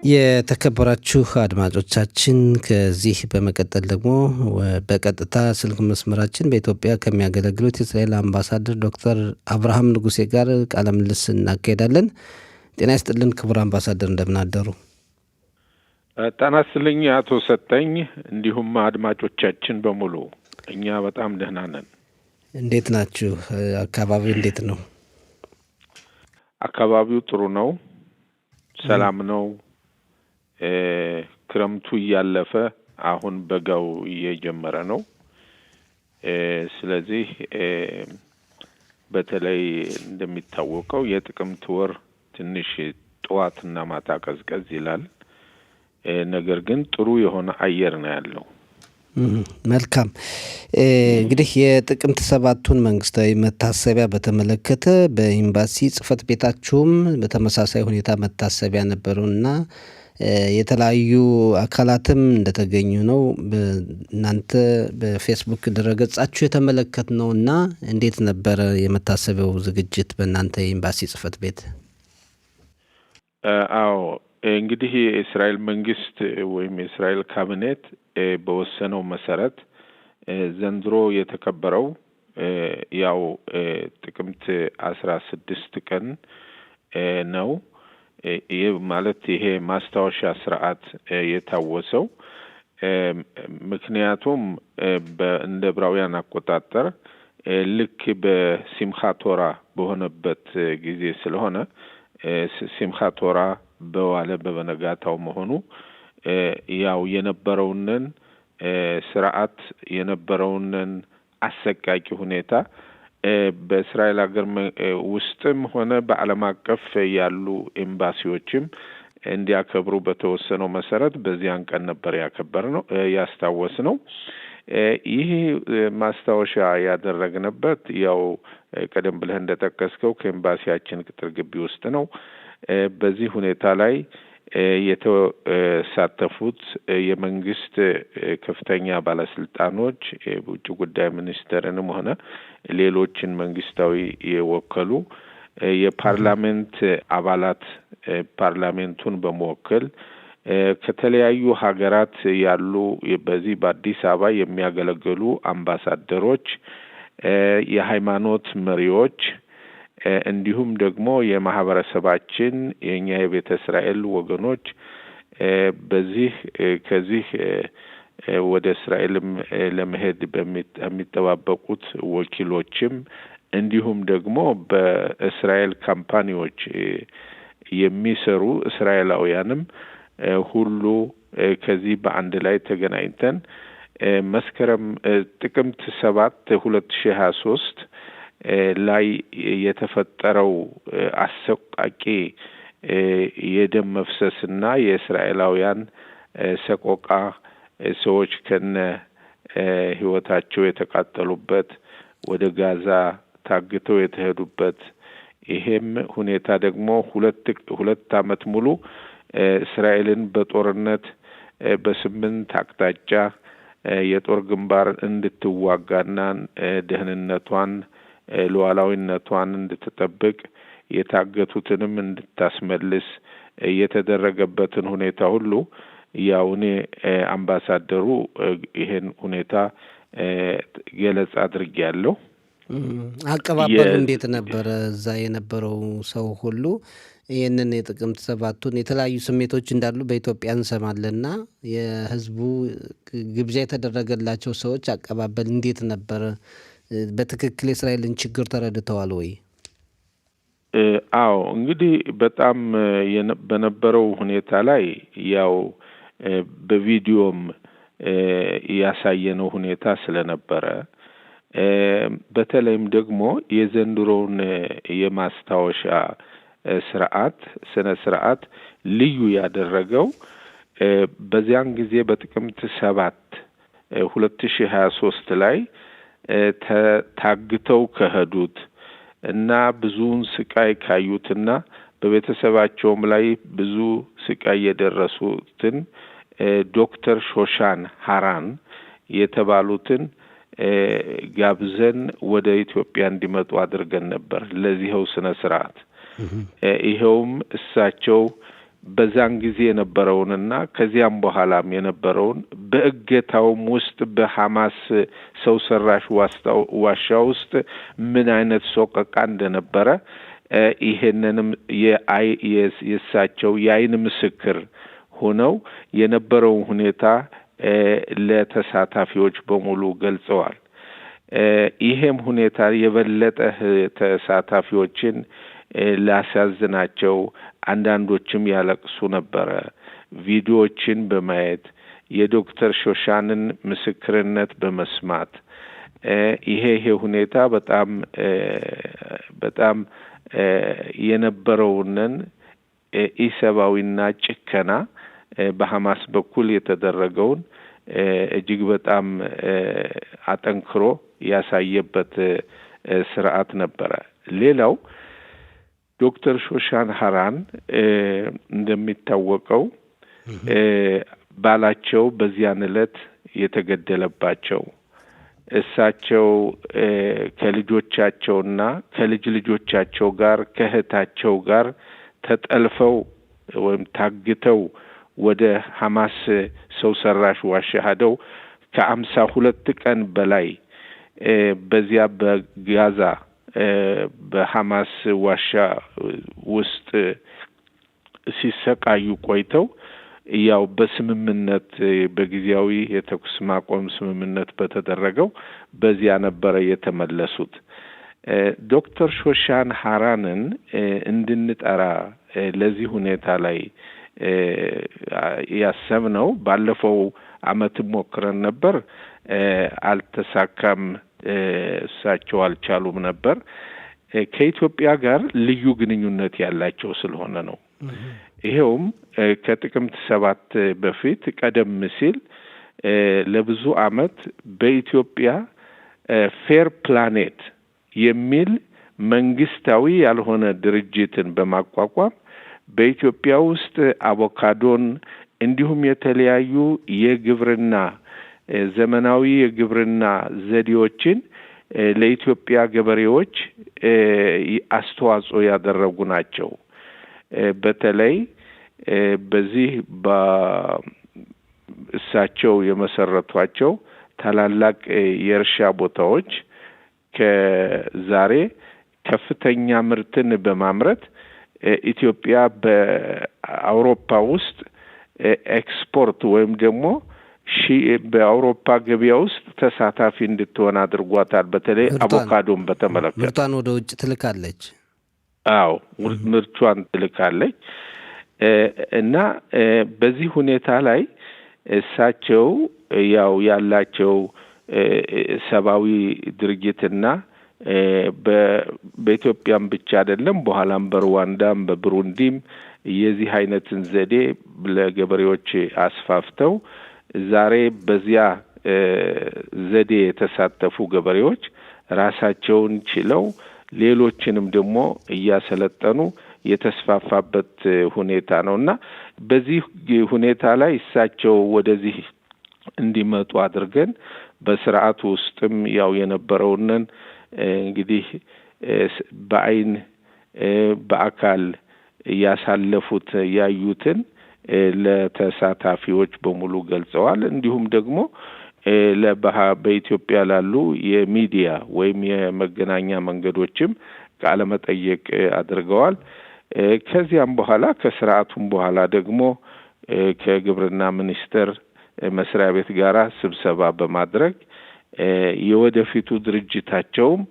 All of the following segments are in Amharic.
የተከበራችሁ አድማጮቻችን ከዚህ በመቀጠል ደግሞ በቀጥታ ስልክ መስመራችን በኢትዮጵያ ከሚያገለግሉት የእስራኤል አምባሳደር ዶክተር አብርሃም ንጉሴ ጋር ቃለ ምልልስ እናካሄዳለን። ጤና ይስጥልን ክቡር አምባሳደር፣ እንደምን አደሩ? ጤና ይስጥልኝ አቶ ሰጠኝ፣ እንዲሁም አድማጮቻችን በሙሉ እኛ በጣም ደህና ነን። እንዴት ናችሁ? አካባቢው እንዴት ነው? አካባቢው ጥሩ ነው፣ ሰላም ነው። ክረምቱ እያለፈ አሁን በጋው እየጀመረ ነው። ስለዚህ በተለይ እንደሚታወቀው የጥቅምት ወር ትንሽ ጠዋትና ማታ ቀዝቀዝ ይላል። ነገር ግን ጥሩ የሆነ አየር ነው ያለው። መልካም። እንግዲህ የጥቅምት 7ቱን መንግስታዊ መታሰቢያ በተመለከተ በኤምባሲ ጽህፈት ቤታችሁም በተመሳሳይ ሁኔታ መታሰቢያ ነበሩና የተለያዩ አካላትም እንደተገኙ ነው እናንተ በፌስቡክ ድረገጻችሁ የተመለከትነውና እንዴት ነበረ የመታሰቢያው ዝግጅት በእናንተ ኤምባሲ ጽህፈት ቤት? አዎ እንግዲህ የእስራኤል መንግስት ወይም የእስራኤል ካቢኔት በወሰነው መሰረት ዘንድሮ የተከበረው ያው ጥቅምት 16 ቀን ነው። ይሄ ማለት ይሄ ማስታወሻ ስርዓት የታወሰው ምክንያቱም እንደ ዕብራውያን አቆጣጠር ልክ በሲምኻት ቶራ በሆነበት ጊዜ ስለሆነ ሲምኻት ቶራ በዋለ በበነጋታው መሆኑ ያው የነበረውንን ስርዓት የነበረውንን አሰቃቂ ሁኔታ በእስራኤል ሀገር ውስጥም ሆነ በዓለም አቀፍ ያሉ ኤምባሲዎችም እንዲያከብሩ በተወሰነው መሰረት በዚያን ቀን ነበር ያስታወስነው። ይህ ማስታወሻ ያደረግንበት ያው ቀደም ብለህ እንደጠቀስከው ከኤምባሲያችን ቅጥር ግቢ ውስጥ ነው። በዚህ ሁኔታ ላይ የተሳተፉት የመንግስት ከፍተኛ ባለስልጣኖች የውጭ ጉዳይ ሚኒስቴርንም ሆነ ሌሎችን መንግስታዊ የወከሉ የፓርላሜንት አባላት ፓርላሜንቱን በመወከል ከተለያዩ ሀገራት ያሉ በዚህ በአዲስ አበባ የሚያገለግሉ አምባሳደሮች፣ የሃይማኖት መሪዎች እንዲሁም ደግሞ የማህበረሰባችን የኛ የቤተ እስራኤል ወገኖች ከዚህ ወደ እስራኤልም ለመሄድ የሚጠባበቁት ወኪሎችም እንዲሁም ደግሞ በእስራኤል ካምፓኒዎች የሚሰሩ እስራኤላውያንም ሁሉ ከዚህ በአንድ ላይ ተገናኝተን ጥቅምት 7 2023 ላይ የተፈጠረው አሰቃቂ የደም መፍሰስና የእስራኤላውያን ሰቆቃ ሰዎች ከነ ህይወታቸው የተቃጠሉበት ወደ ጋዛ ታግተው የተሄዱበት ይሄም ሁኔታ ደግሞ ሁለት ዓመት ሙሉ እስራኤልን በጦርነት በ8 አቅጣጫ የጦር ግንባር እንድትዋጋና ደህንነቷን ሉዓላዊነቷን እንድትጠብቅ የታገቱትንም እንድታስመልስ የተደረገበትን ሁኔታ ሁሉ ያው እኔ አምባሳደሩ ይሄን ሁኔታ ገለጻ አድርጌያለሁ። አቀባበሉ እንዴት ነበረ? እዛ የነበረው ሰው ሁሉ ይህንን የጥቅምት 7ቱን የተለያዩ ስሜቶች እንዳሉ በኢትዮጵያ እንሰማለንና የህዝቡ ግብዣ የተደረገላቸው ሰዎች አቀባበል እንዴት ነበረ? በትክክል የእስራኤልን ችግር ተረድተዋል ወይ? አዎ እንግዲህ በጣም በነበረው ሁኔታ ላይ ያው በቪዲዮም ያሳየነው ሁኔታ ስለነበረ በተለይም ደግሞ የዘንድሮውን የማስታወሻ ስነ ስርዓት ልዩ ያደረገው በዚያን ጊዜ በጥቅምት 7 2023 ላይ ታግተው ከሄዱት እና ብዙውን ስቃይ ካዩትና በቤተሰባቸውም ላይ ብዙ ስቃይ የደረሱትን ዶክተር ሾሻን ሃራን የተባሉትን ጋብዘን ወደ ኢትዮጵያ እንዲመጡ አድርገን ነበር ለዚህው ስነ ስርዓት። ይሄውም እሳቸው በዛን ጊዜ የነበረውንና ከዚያም በኋላም የነበረውን በእገታውም ውስጥ በሐማስ ሰው ሰራሽ ዋሻ ውስጥ ምን አይነት ሶቀቃ እንደነበረ ይሄንንም የእሳቸው የአይን ምስክር ሆነው የነበረው ሁኔታ ለተሳታፊዎች በሙሉ ገልጸዋል። ይሄም ሁኔታ የበለጠ ተሳታፊዎችን ላሳዝናቸው፣ አንዳንዶችም ያለቅሱ ነበረ። ቪዲዮዎችን በማየት የዶክተር ሾሻንን ምስክርነት በመስማት ይሄ ሁኔታ በጣም የነበረውንን ኢሰብአዊና ጭከና በሐማስ በኩል የተደረገውን እጅግ በጣም አጠንክሮ ያሳየበት ስርዓት ነበረ። ሌላው ዶክተር ሾሻን ሃራን እንደሚታወቀው ባላቸው በዚያን ዕለት የተገደለባቸው፣ እሳቸው ከልጆቻቸውና ከልጅ ልጆቻቸው ጋር ከእህታቸው ጋር ተጠልፈው ወይም ታግተው ወደ ሐማስ ሰው ሰራሽ ዋሻ ሄደው ከ52 ቀን በላይ በዚያ በጋዛ በሐማስ ዋሻ ውስጥ ሲሰቃዩ ቆይተው ያው በስምምነት በጊዜያዊ የተኩስ ማቆም ስምምነት በተደረገው በዚያ ነበረ የተመለሱት። ዶክተር ሾሻን ሃራንን እንድንጠራ ለዚህ ሁኔታ ላይ ያሰብነው ባለፈው አመት ሞክረን ነበር፣ አልተሳካም። እሳቸው አልቻሉም ነበር። ከኢትዮጵያ ጋር ልዩ ግንኙነት ያላቸው ስለሆነ ነው። ይሄውም ከጥቅምት 7 በፊት ቀደም ሲል ለብዙ አመት በኢትዮጵያ ፌር ፕላኔት የሚል መንግስታዊ ያልሆነ ድርጅትን በማቋቋም በኢትዮጵያ ውስጥ አቮካዶን እንዲሁም የተለያዩ የግብርና ዘመናዊ የግብርና ዘዴዎችን ለኢትዮጵያ ገበሬዎች አስተዋጽኦ ያደረጉ ናቸው። በተለይ በዚህ እሳቸው የመሰረቷቸው ታላላቅ የእርሻ ቦታዎች ከዛሬ ከፍተኛ ምርትን በማምረት ኢትዮጵያ በአውሮፓ ውስጥ ኤክስፖርት ወይም ደግሞ በአውሮፓ ገበያ ውስጥ ተሳታፊ እንድትሆን አድርጓታል። በተለይ አቮካዶን በተመለከተ ምርቷን ወደ ውጭ ትልካለች። አዎ ምርቷን ትልካለች። እና በዚህ ሁኔታ ላይ እሳቸው ያው ያላቸው ሰብአዊ ድርጅትና በኢትዮጵያም ብቻ አይደለም፣ በኋላም በሩዋንዳም በብሩንዲም የዚህ አይነትን ዘዴ ለገበሬዎች አስፋፍተው ዛሬ በዚያ ዘዴ የተሳተፉ ገበሬዎች ራሳቸውን ችለው ሌሎችንም ደግሞ እያሰለጠኑ የተስፋፋበት ሁኔታ ነውና በዚህ ሁኔታ ላይ እሳቸው ወደዚህ እንዲመጡ አድርገን በስርዓቱ ውስጥም ያው የነበረውን እንግዲህ በአይን በአካል ያሳለፉት ያዩትን ለተሳታፊዎች በሙሉ ገልጸዋል። እንዲሁም ደግሞ በኢትዮጵያ ላሉ የሚዲያ ወይም የመገናኛ መንገዶችም ቃለ መጠይቅ አድርገዋል። ከዚያም በኋላ ከስርዓቱም በኋላ ደግሞ ከግብርና ሚኒስቴር መስሪያ ቤት ጋራ ስብሰባ በማድረግ የወደፊቱ ድርጅታቸውም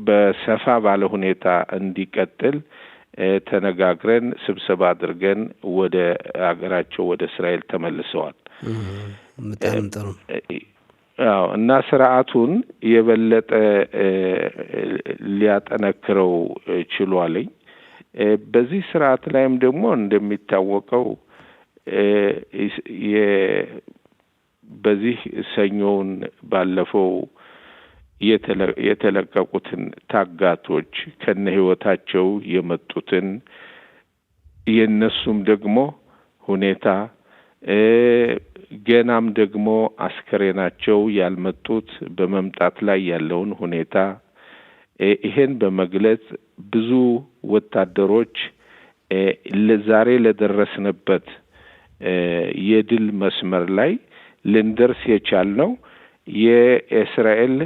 በሰፋ ባለ ሁኔታ እንዲቀጥል ተነጋግረን ስብሰባ አድርገን ወደ አገራቸው ወደ እስራኤል ተመልሰዋል። በጣም ጥሩ። አዎ እና ስርዓቱን የበለጠ ሊያጠነክረው ችሏልኝ። በዚህ ስርዓት ላይም ደግሞ እንደሚታወቀው በዚህ ሰኞውን ባለፈው የተለቀቁትን ታጋቶች ከነ ህይወታቸው የመጡትን የነሱም ደግሞ ሁኔታ ገናም ደግሞ አስከሬናቸው ያልመጡት በመምጣት ላይ ያለውን ሁኔታ ይሄን በመግለጽ ብዙ ወታደሮች ዛሬ ለደረስንበት የድል መስመር ላይ ልንደርስ የቻልነው የእስራኤል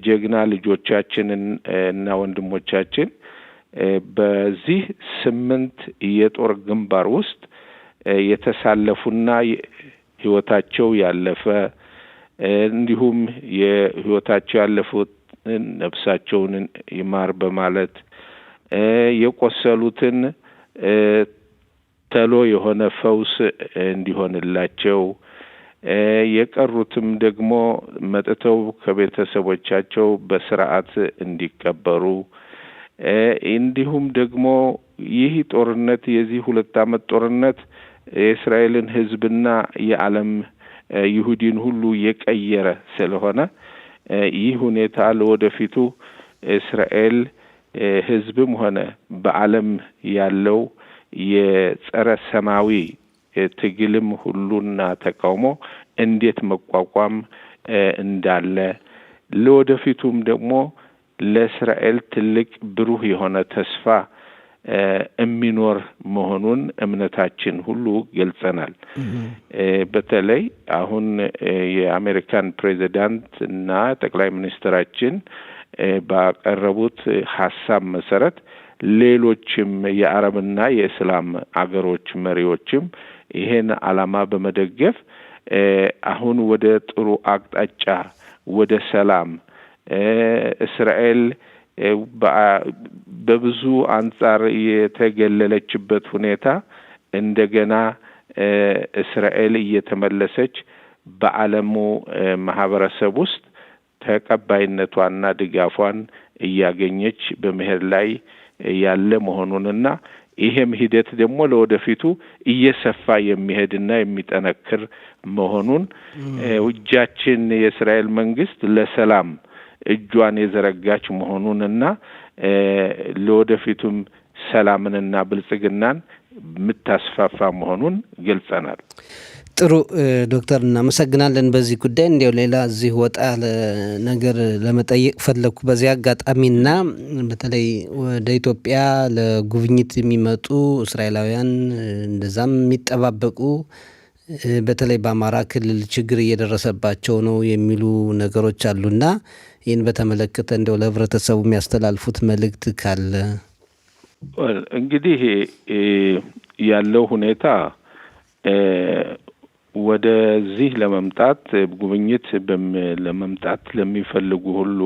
ጀግና ልጆቻችንን እና ወንድሞቻችን በዚህ 8 የጦር ግንባር ውስጥ የተሳለፉና ህይወታቸው ያለፈ እንዲሁም የህይወታቸው ያለፉት ነፍሳቸውን ይማር በማለት የቆሰሉትን ተሎ የሆነ ፈውስ እንዲሆንላቸው የቀሩትም ደግሞ መጥተው ከቤተሰቦቻቸው በስርዓት እንዲቀበሩ እንዲሁም ደግሞ ይህ ጦርነት የዚህ 2 ዓመት ጦርነት የእስራኤልን ህዝብና የዓለም ይሁዲን ሁሉ የቀየረ ስለሆነ ይህ ሁኔታ ለወደፊቱ እስራኤል ህዝብም ሆነ በዓለም ያለው የጸረ ሰማዊ ትግልም ሁሉና ተቃውሞ እንዴት መቋቋም እንዳለ ለወደፊቱም ደግሞ ለእስራኤል ትልቅ ብሩህ የሆነ ተስፋ የሚኖር መሆኑን እምነታችን ሁሉ ገልጸናል። በተለይ አሁን የአሜሪካን ፕሬዚዳንት እና ጠቅላይ ሚኒስትራችን ባቀረቡት ሐሳብ መሰረት ሌሎችም የአረብና የእስላም አገሮች መሪዎችም ይሄን ዓላማ በመደገፍ አሁን ወደ ጥሩ አቅጣጫ ወደ ሰላም እስራኤል በብዙ አንጻር የተገለለችበት ሁኔታ እንደገና እስራኤል እየተመለሰች በዓለሙ ማህበረሰብ ውስጥ ተቀባይነቷንና ድጋፏን እያገኘች በመሄድ ላይ ያለ መሆኑንና ይሄም ሂደት ደግሞ ለወደፊቱ እየሰፋ የሚሄድና የሚጠነክር መሆኑን እጃችን የእስራኤል መንግስት ለሰላም እጇን የዘረጋች መሆኑንና ለወደፊቱም ሰላምንና ብልጽግናን የምታስፋፋ መሆኑን ገልጸናል። ጥሩ ዶክተር እናመሰግናለን። በዚህ ጉዳይ እንዲያው ሌላ እዚህ ወጣ ያለ ነገር ለመጠየቅ ፈለኩ። በዚህ አጋጣሚና በተለይ ወደ ኢትዮጵያ ለጉብኝት የሚመጡ እስራኤላውያን እንደዛም የሚጠባበቁ በተለይ በአማራ ክልል ችግር እየደረሰባቸው ነው የሚሉ ነገሮች አሉና ይህን በተመለከተ እንደው ለህብረተሰቡ የሚያስተላልፉት መልእክት ካለ? እንግዲህ ያለው ሁኔታ ወደዚህ ለመምጣት ጉብኝት ለመምጣት ለሚፈልጉ ሁሉ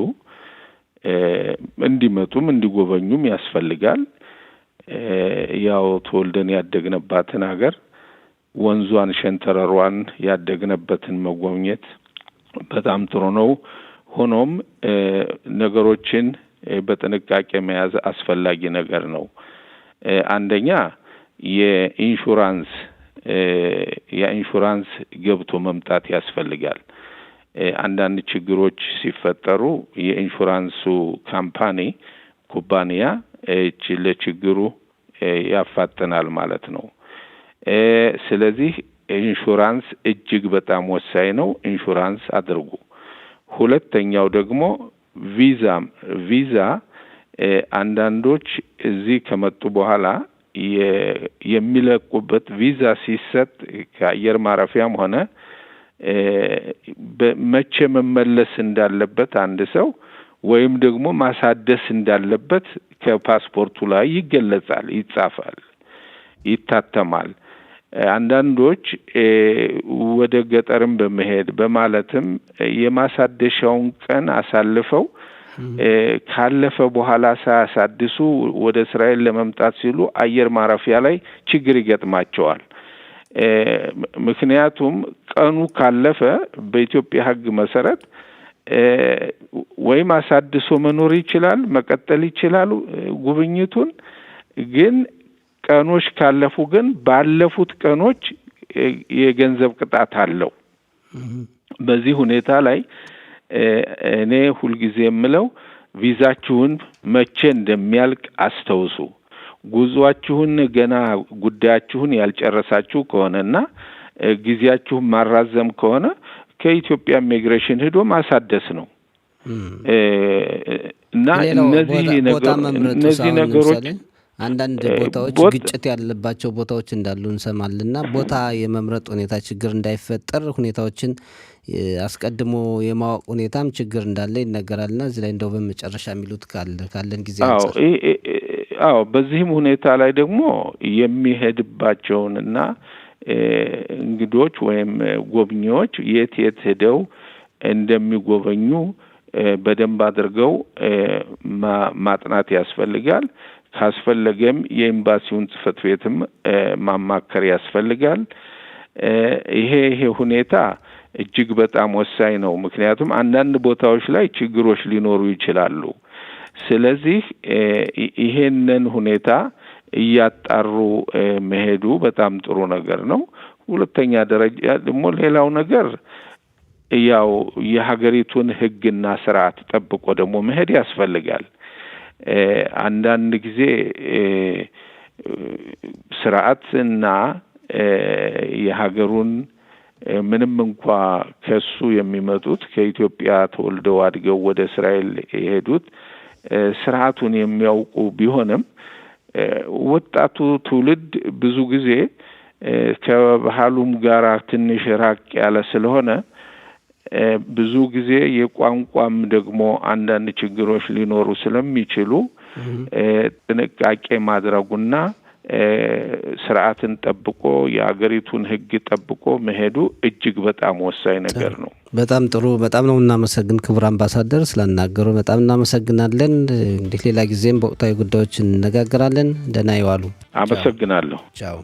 እንዲመጡም እንዲጎበኙም ያስፈልጋል። ያው ተወልደን ያደግንባትን ሀገር ወንዟን ሸንተረሯን ያደግንበትን መጎብኘት በጣም ጥሩ ነው። ሆኖም ነገሮችን በጥንቃቄ መያዝ አስፈላጊ ነገር ነው። አንደኛ የኢንሹራንስ ገብቶ መምጣት ያስፈልጋል። አንዳንድ ችግሮች ሲፈጠሩ የኢንሹራንሱ ኩባንያ ለችግሩ ያፋጥናል ማለት ነው። ስለዚህ ኢንሹራንስ እጅግ በጣም ወሳኝ ነው። ኢንሹራንስ አድርጉ። ሁለተኛው ደግሞ ቪዛ አንዳንዶች እዚህ ከመጡ በኋላ የሚለቁበት ቪዛ ሲሰጥ ከአየር ማረፊያም ሆነ መቼ መመለስ እንዳለበት አንድ ሰው ወይም ደግሞ ማሳደስ እንዳለበት ከፓስፖርቱ ላይ ይገለጻል፣ ይጻፋል፣ ይታተማል። አንዳንዶች ወደ ገጠርም በመሄድ በማለትም የማሳደሻውን ቀን አሳልፈው ካለፈ በኋላ ሳያሳድሱ ወደ እስራኤል ለመምጣት ሲሉ አየር ማረፊያ ላይ ችግር ይገጥማቸዋል። ምክንያቱም ቀኑ ካለፈ በኢትዮጵያ ሕግ መሰረት ወይም አሳድሶ መኖር ይችላል፣ መቀጠል ይችላል ጉብኝቱን። ግን ቀኖች ካለፉ ግን ባለፉት ቀኖች የገንዘብ ቅጣት አለው። በዚህ ሁኔታ ላይ እኔ ሁልጊዜ የምለው ቪዛችሁን መቼ እንደሚያልቅ አስተውሱ። ጉዟችሁን ገና ጉዳያችሁን ያልጨረሳችሁ ከሆነና ጊዜያችሁን ማራዘም ከሆነ ከኢትዮጵያ ኢሚግሬሽን ሄዶ ማሳደስ ነው። እና እነዚህ ነገሮች አንዳንድ ቦታዎች ግጭት ያለባቸው ቦታዎች እንዳሉ እንሰማለን እና ቦታ የመምረጥ ሁኔታ ችግር እንዳይፈጠር ሁኔታዎችን አስቀድሞ የማወቅ ሁኔታም ችግር እንዳለ ይነገራል። እና እዚህ ላይ እንደው በመጨረሻ የሚሉት ካለን ጊዜ አንፃር አዎ በዚህም ሁኔታ ላይ ደግሞ የሚሄድባቸውንና እንግዶች ወይም ጎብኚዎች የት ሄደው እንደሚጎበኙ በደንብ አድርገው ማጥናት ያስፈልጋል። ካስፈለገም የኤምባሲውን ጽሕፈት ቤትም ማማከር ያስፈልጋል። ይሄ ሁኔታ እጅግ በጣም ወሳኝ ነው። ምክንያቱም አንዳንድ ቦታዎች ላይ ችግሮች ሊኖሩ ይችላሉ። ስለዚህ ይሄንን ሁኔታ እያጣሩ መሄዱ በጣም ጥሩ ነገር ነው። ሁለተኛ ደረጃ ደግሞ ሌላው ነገር ያው የሀገሪቱን ሕግና ስርዓት ጠብቆ ደግሞ መሄድ ያስፈልጋል። አንዳንድ ጊዜ ስርዓትና የሀገሩን ምንም እንኳ ከሱ የሚመጡት ከኢትዮጵያ ተወልደው አድገው ወደ እስራኤል የሄዱት ስርዓቱን የሚያውቁ ቢሆንም ወጣቱ ትውልድ ብዙ ጊዜ ከባህሉም ጋር ትንሽ ራቅ ያለ ስለሆነ ብዙ ጊዜ የቋንቋም ደግሞ አንዳንድ ችግሮች ሊኖሩ ስለሚችሉ ጥንቃቄ ማድረጉና ስርዓትን ጠብቆ የአገሪቱን ሕግ ጠብቆ መሄዱ እጅግ በጣም ወሳኝ ነገር ነው። በጣም ጥሩ። በጣም ነው እናመሰግን ክቡር አምባሳደር ስላናገሩ በጣም እናመሰግናለን። እንግዲህ ሌላ ጊዜም በወቅታዊ ጉዳዮች እንነጋገራለን። ደህና ይዋሉ። አመሰግናለሁ። ቻው።